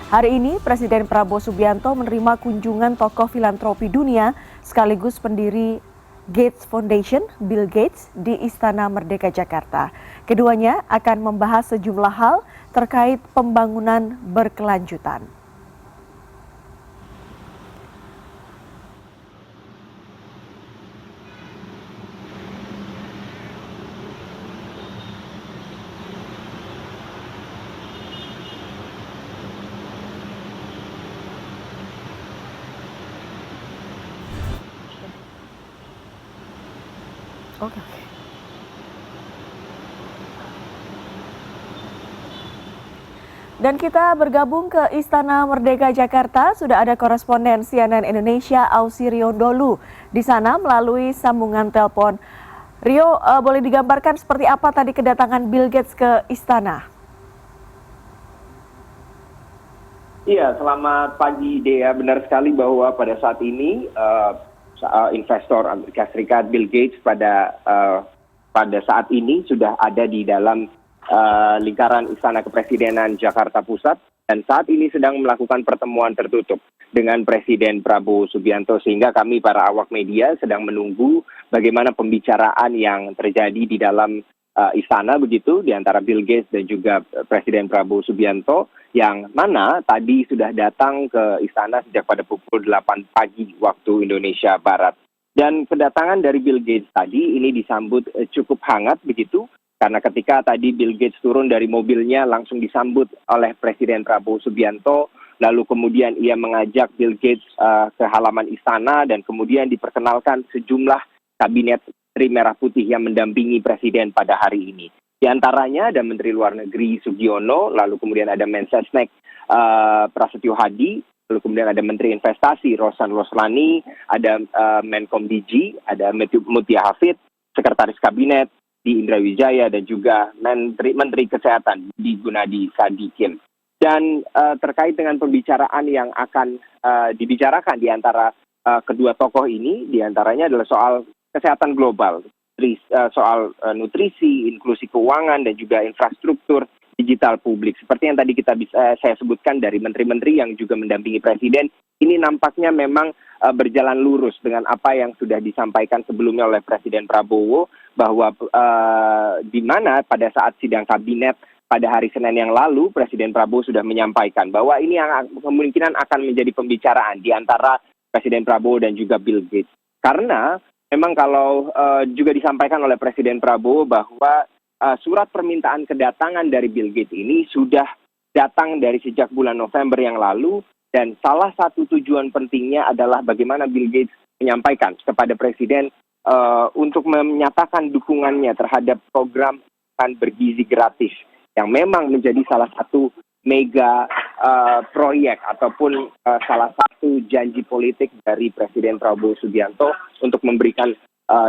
Hari ini Presiden Prabowo Subianto menerima kunjungan tokoh filantropi dunia sekaligus pendiri Gates Foundation, Bill Gates, di Istana Merdeka Jakarta. Keduanya akan membahas sejumlah hal terkait pembangunan berkelanjutan. Oke. Dan kita bergabung ke Istana Merdeka Jakarta. Sudah ada koresponden CNN Indonesia Ausirion Dholu di sana melalui sambungan telepon. Rio, boleh digambarkan seperti apa tadi kedatangan Bill Gates ke istana? Iya, selamat pagi Dea. Benar sekali bahwa pada saat ini investor Amerika Serikat Bill Gates pada saat ini sudah ada di dalam lingkaran Istana Kepresidenan Jakarta Pusat dan saat ini sedang melakukan pertemuan tertutup dengan Presiden Prabowo Subianto, sehingga kami para awak media sedang menunggu bagaimana pembicaraan yang terjadi di dalam istana begitu di antara Bill Gates dan juga Presiden Prabowo Subianto, yang mana tadi sudah datang ke istana sejak pada pukul 8 pagi waktu Indonesia Barat. Dan kedatangan dari Bill Gates tadi ini disambut cukup hangat begitu, karena ketika tadi Bill Gates turun dari mobilnya langsung disambut oleh Presiden Prabowo Subianto, lalu kemudian ia mengajak Bill Gates ke halaman istana dan kemudian diperkenalkan sejumlah kabinet Menteri Merah Putih yang mendampingi Presiden pada hari ini. Di antaranya ada Menteri Luar Negeri Sugiono, lalu kemudian ada Mensesnek Prasetyo Hadi, lalu kemudian ada Menteri Investasi Rohsan Roslani, ada Menkom DG, ada Mutia Hafid, Sekretaris Kabinet di Indra Wijaya, dan juga Menteri Kesehatan di Gunadi Sadikin. Dan terkait dengan pembicaraan yang akan dibicarakan di antara kedua tokoh ini, di antaranya adalah soal kesehatan global, soal nutrisi, inklusi keuangan, dan juga infrastruktur digital publik. Seperti yang tadi saya sebutkan dari menteri-menteri yang juga mendampingi Presiden, ini nampaknya memang berjalan lurus dengan apa yang sudah disampaikan sebelumnya oleh Presiden Prabowo, bahwa di mana pada saat sidang kabinet pada hari Senin yang lalu, Presiden Prabowo sudah menyampaikan bahwa ini yang kemungkinan akan menjadi pembicaraan di antara Presiden Prabowo dan juga Bill Gates. Karena memang kalau juga disampaikan oleh Presiden Prabowo bahwa surat permintaan kedatangan dari Bill Gates ini sudah datang dari sejak bulan November yang lalu, dan salah satu tujuan pentingnya adalah bagaimana Bill Gates menyampaikan kepada Presiden untuk menyatakan dukungannya terhadap program makan bergizi gratis yang memang menjadi salah satu mega proyek ataupun salah satu janji politik dari Presiden Prabowo Subianto untuk memberikan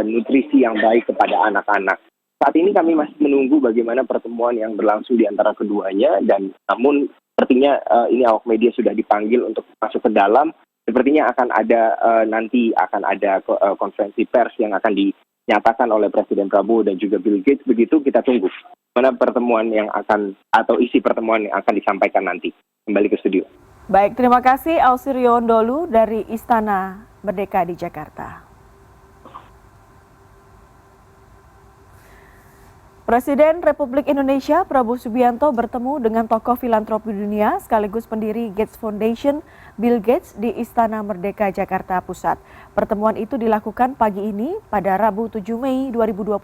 nutrisi yang baik kepada anak-anak. Saat ini kami masih menunggu bagaimana pertemuan yang berlangsung di antara keduanya, dan namun sepertinya ini awak media sudah dipanggil untuk masuk ke dalam. Sepertinya akan ada nanti akan ada konferensi pers yang akan dinyatakan oleh Presiden Prabowo dan juga Bill Gates. Begitu, kita tunggu mana pertemuan yang akan atau isi pertemuan yang akan disampaikan nanti. Kembali ke studio. Baik, terima kasih Ausirion Dholu dari Istana Merdeka di Jakarta. Presiden Republik Indonesia Prabowo Subianto bertemu dengan tokoh filantropi dunia sekaligus pendiri Gates Foundation, Bill Gates, di Istana Merdeka Jakarta Pusat. Pertemuan itu dilakukan pagi ini pada Rabu 7 Mei 2025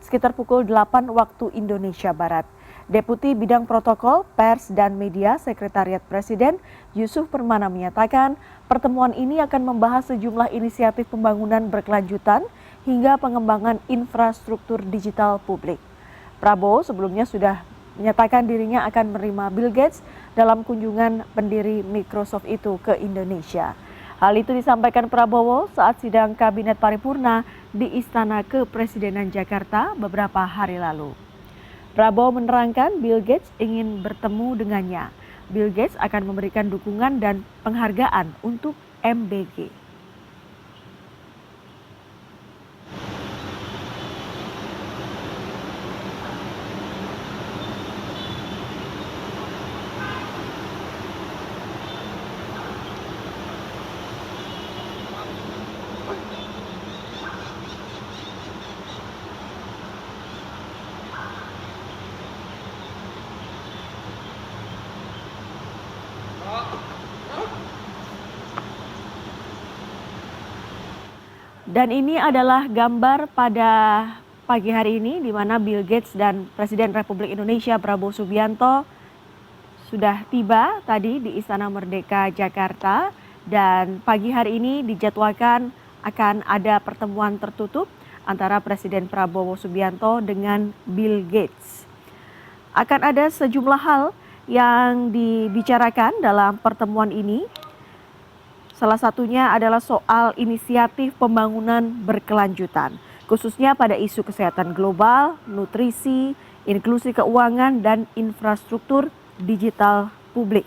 sekitar pukul 8 waktu Indonesia Barat. Deputi Bidang Protokol, Pers, dan Media Sekretariat Presiden Yusuf Permana menyatakan pertemuan ini akan membahas sejumlah inisiatif pembangunan berkelanjutan hingga pengembangan infrastruktur digital publik. Prabowo sebelumnya sudah menyatakan dirinya akan menerima Bill Gates dalam kunjungan pendiri Microsoft itu ke Indonesia. Hal itu disampaikan Prabowo saat sidang Kabinet Paripurna di Istana Kepresidenan Jakarta beberapa hari lalu. Prabowo menerangkan Bill Gates ingin bertemu dengannya. Bill Gates akan memberikan dukungan dan penghargaan untuk MBG. Dan ini adalah gambar pada pagi hari ini di mana Bill Gates dan Presiden Republik Indonesia Prabowo Subianto sudah tiba tadi di Istana Merdeka Jakarta, dan pagi hari ini dijadwalkan akan ada pertemuan tertutup antara Presiden Prabowo Subianto dengan Bill Gates. Akan ada sejumlah hal yang dibicarakan dalam pertemuan ini. Salah satunya adalah soal inisiatif pembangunan berkelanjutan, khususnya pada isu kesehatan global, nutrisi, inklusi keuangan, dan infrastruktur digital publik.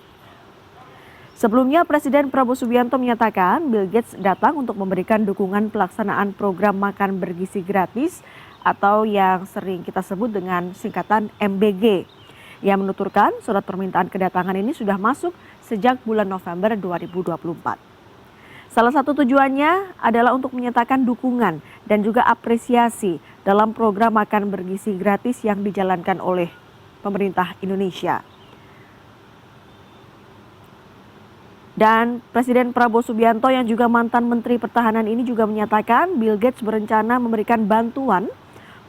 Sebelumnya, Presiden Prabowo Subianto menyatakan Bill Gates datang untuk memberikan dukungan pelaksanaan program makan bergizi gratis atau yang sering kita sebut dengan singkatan MBG. Ia menuturkan surat permintaan kedatangan ini sudah masuk sejak bulan November 2024. Salah satu tujuannya adalah untuk menyatakan dukungan dan juga apresiasi dalam program makan bergizi gratis yang dijalankan oleh pemerintah Indonesia. Dan Presiden Prabowo Subianto yang juga mantan Menteri Pertahanan ini juga menyatakan Bill Gates berencana memberikan bantuan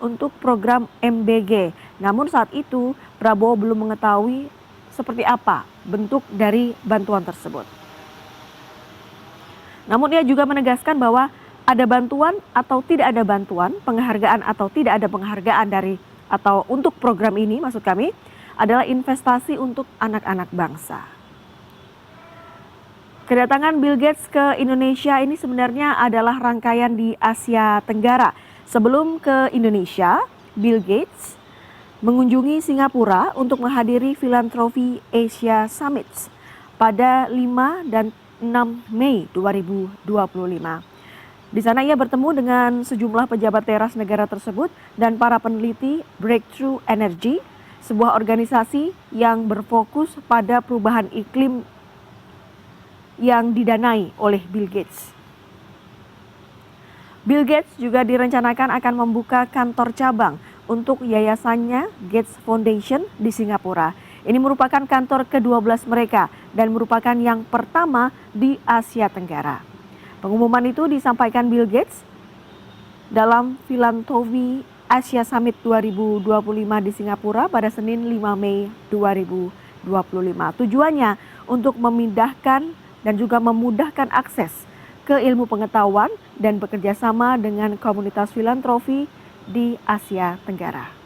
untuk program MBG. Namun saat itu Prabowo belum mengetahui seperti apa bentuk dari bantuan tersebut. Namun ia juga menegaskan bahwa ada bantuan atau tidak ada bantuan, penghargaan atau tidak ada penghargaan dari atau untuk program ini, maksud kami adalah investasi untuk anak-anak bangsa. Kedatangan Bill Gates ke Indonesia ini sebenarnya adalah rangkaian di Asia Tenggara. Sebelum ke Indonesia, Bill Gates mengunjungi Singapura untuk menghadiri Philanthropy Asia Summit pada 5 dan 6 Mei 2025. Di sana ia bertemu dengan sejumlah pejabat teras negara tersebut dan para peneliti Breakthrough Energy, sebuah organisasi yang berfokus pada perubahan iklim yang didanai oleh Bill Gates. Bill Gates juga direncanakan akan membuka kantor cabang untuk yayasannya Gates Foundation di Singapura. Ini merupakan kantor ke-12 mereka dan merupakan yang pertama di Asia Tenggara. Pengumuman itu disampaikan Bill Gates dalam Philanthropy Asia Summit 2025 di Singapura pada Senin 5 Mei 2025. Tujuannya untuk memindahkan dan juga memudahkan akses ke ilmu pengetahuan dan bekerja sama dengan komunitas filantropi di Asia Tenggara.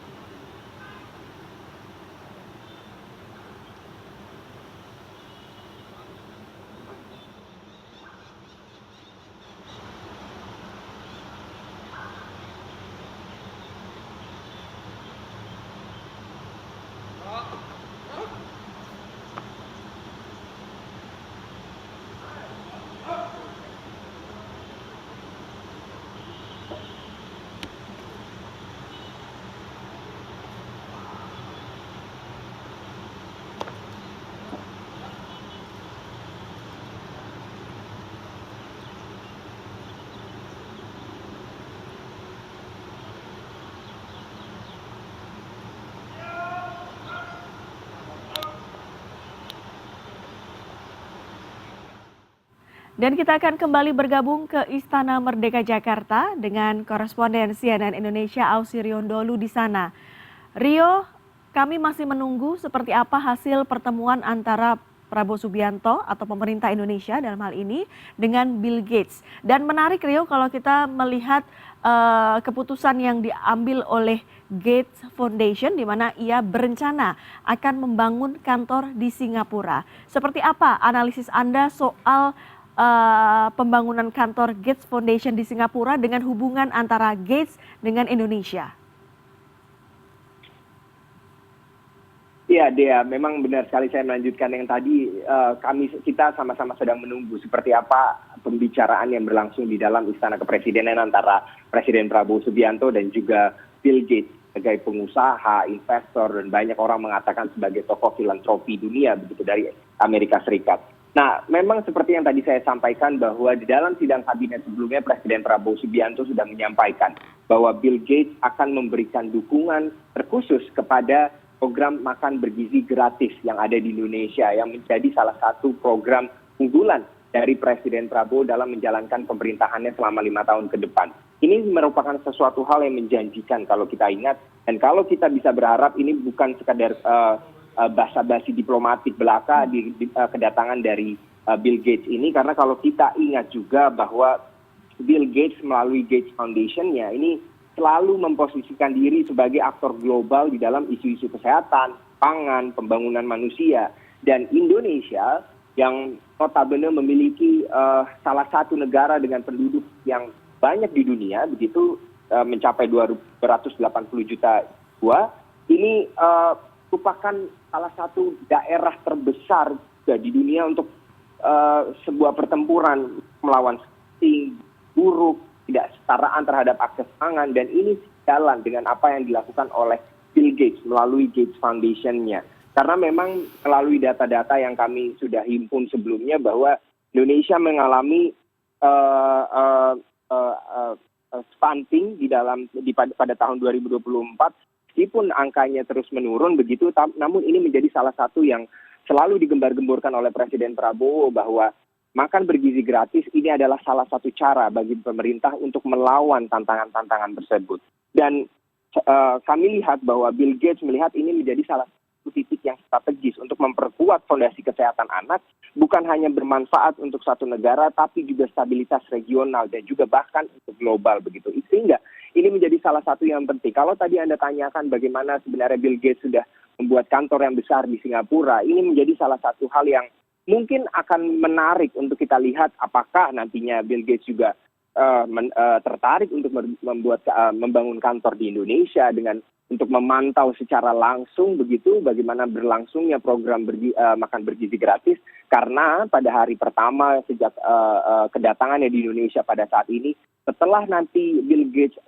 Dan kita akan kembali bergabung ke Istana Merdeka Jakarta dengan koresponden CNN Indonesia Ausi Riondolu di sana. Rio, kami masih menunggu seperti apa hasil pertemuan antara Prabowo Subianto atau pemerintah Indonesia dalam hal ini dengan Bill Gates. Dan menarik Rio kalau kita melihat keputusan yang diambil oleh Gates Foundation di mana ia berencana akan membangun kantor di Singapura. Seperti apa analisis Anda soal pembangunan kantor Gates Foundation di Singapura dengan hubungan antara Gates dengan Indonesia? Iya, Dea, memang benar sekali saya melanjutkan yang tadi. Kita sama-sama sedang menunggu seperti apa pembicaraan yang berlangsung di dalam Istana Kepresidenan antara Presiden Prabowo Subianto dan juga Bill Gates sebagai pengusaha, investor, dan banyak orang mengatakan sebagai tokoh filantropi dunia begitu dari Amerika Serikat. Nah, memang seperti yang tadi saya sampaikan bahwa di dalam sidang kabinet sebelumnya Presiden Prabowo Subianto sudah menyampaikan bahwa Bill Gates akan memberikan dukungan terkhusus kepada program makan bergizi gratis yang ada di Indonesia yang menjadi salah satu program unggulan dari Presiden Prabowo dalam menjalankan pemerintahannya selama 5 tahun ke depan. Ini merupakan sesuatu hal yang menjanjikan kalau kita ingat, dan kalau kita bisa berharap ini bukan sekadar basa-basi diplomatik belaka di kedatangan dari Bill Gates ini, karena kalau kita ingat juga bahwa Bill Gates melalui Gates Foundation-nya ini selalu memposisikan diri sebagai aktor global di dalam isu-isu kesehatan, pangan, pembangunan manusia, dan Indonesia yang notabene memiliki salah satu negara dengan penduduk yang banyak di dunia, begitu mencapai 280 juta jiwa, ini merupakan salah satu daerah terbesar juga di dunia untuk sebuah pertempuran melawan stunting, buruk, tidak kesetaraan terhadap akses pangan, dan ini jalan dengan apa yang dilakukan oleh Bill Gates melalui Gates Foundation-nya. Karena memang melalui data-data yang kami sudah himpun sebelumnya bahwa Indonesia mengalami stunting pada tahun 2024, meskipun angkanya terus menurun begitu, namun ini menjadi salah satu yang selalu digembar-gemborkan oleh Presiden Prabowo bahwa makan bergizi gratis ini adalah salah satu cara bagi pemerintah untuk melawan tantangan-tantangan tersebut. Dan kami lihat bahwa Bill Gates melihat ini menjadi salah satu titik yang strategis untuk memperkuat fondasi kesehatan anak, bukan hanya bermanfaat untuk satu negara, tapi juga stabilitas regional dan juga bahkan untuk global begitu. Sehingga ini menjadi salah satu yang penting. Kalau tadi Anda tanyakan bagaimana sebenarnya Bill Gates sudah membuat kantor yang besar di Singapura, ini menjadi salah satu hal yang mungkin akan menarik untuk kita lihat apakah nantinya Bill Gates juga tertarik untuk membangun kantor di Indonesia untuk memantau secara langsung begitu bagaimana berlangsungnya program makan bergizi gratis, karena pada hari pertama sejak kedatangannya di Indonesia pada saat ini, setelah nanti Bill Gates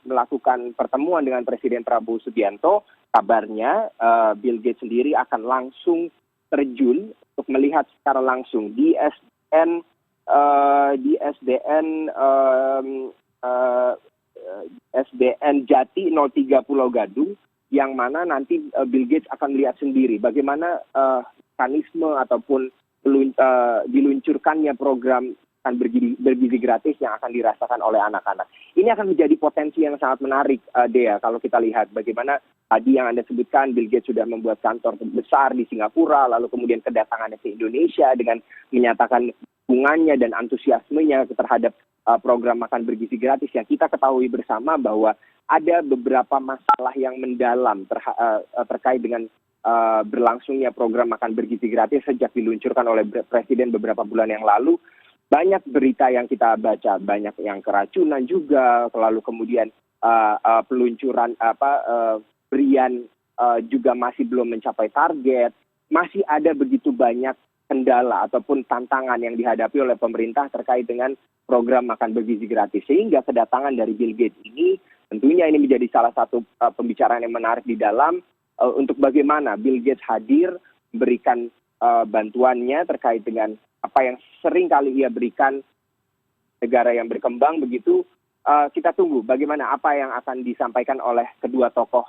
melakukan pertemuan dengan Presiden Prabowo Subianto, kabarnya Bill Gates sendiri akan langsung terjun untuk melihat secara langsung di SDN Jati 03 Pulau Gadung, yang mana nanti Bill Gates akan melihat sendiri bagaimana mekanisme ataupun diluncurkannya program akan bergizi gratis yang akan dirasakan oleh anak-anak. Ini akan menjadi potensi yang sangat menarik, Dea, kalau kita lihat bagaimana tadi yang Anda sebutkan, Bill Gates sudah membuat kantor besar di Singapura, lalu kemudian kedatangannya ke Indonesia dengan menyatakan dukungannya dan antusiasmenya terhadap program makan bergizi gratis, yang kita ketahui bersama bahwa ada beberapa masalah yang mendalam terkait dengan berlangsungnya program makan bergizi gratis sejak diluncurkan oleh Presiden beberapa bulan yang lalu. Banyak berita yang kita baca, banyak yang keracunan juga, lalu kemudian peluncuran berian juga masih belum mencapai target, masih ada begitu banyak kendala ataupun tantangan yang dihadapi oleh pemerintah terkait dengan program makan bergizi gratis. Sehingga kedatangan dari Bill Gates ini tentunya ini menjadi salah satu pembicaraan yang menarik di dalam untuk bagaimana Bill Gates hadir memberikan bantuannya terkait dengan apa yang sering kali ia berikan negara yang berkembang begitu. Kita tunggu bagaimana apa yang akan disampaikan oleh kedua tokoh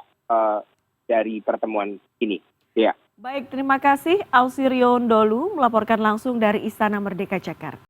dari pertemuan ini. Ya. Baik, terima kasih Ausirion Dholu melaporkan langsung dari Istana Merdeka Jakarta.